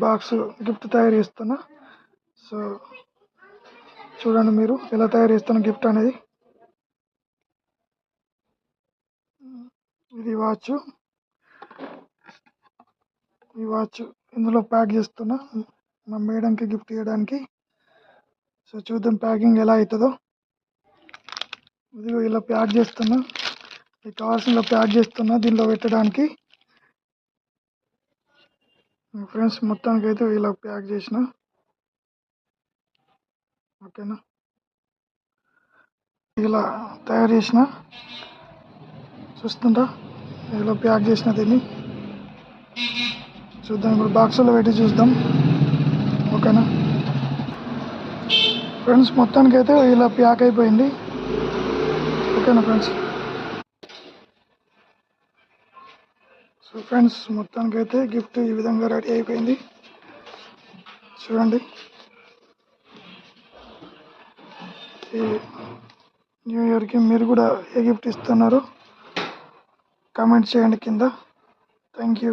Box gift తయారు చేస్తున్నా. So చూడండి మీరు ఎలా తయారు చేస్తున్న గిఫ్ట్ అనేది. ఇది వాచ్. ఈ వాచ్ ఇందులో ప్యాక్ చేస్తున్నా మా మేడంకి గిఫ్ట్ ఇవ్వడానికి. సో చూద్దాం ప్యాకింగ్ ఎలా అవుతుందో. ఇదిగో ఇలా ప్యాక్ చేస్తున్నా. మీకు కావాల్సిన ప్యాక్ చేస్తున్నా దీనిలో పెట్టడానికి. ఫ్రెండ్స్ మొత్తానికి అయితే ఇలా ప్యాక్ చేసిన. ఓకేనా, ఇలా తయారు చేసిన. చూస్తుంటా ఇలా ప్యాక్ చేసిన దీన్ని. చూద్దాం ఇప్పుడు బాక్సులో పెట్టి చూద్దాం. ఓకేనా ఫ్రెండ్స్, మొత్తానికి అయితే ఇలా ప్యాక్ అయిపోయింది. ఓకేనా ఫ్రెండ్స్. సో ఫ్రెండ్స్ మొత్తానికి అయితే గిఫ్ట్ ఈ విధంగా రెడీ అయిపోయింది. చూడండి, ఈ న్యూ ఇయర్కి మీరు కూడా ఏ గిఫ్ట్ ఇస్తున్నారు కామెంట్ చేయండి కింద. Thank you.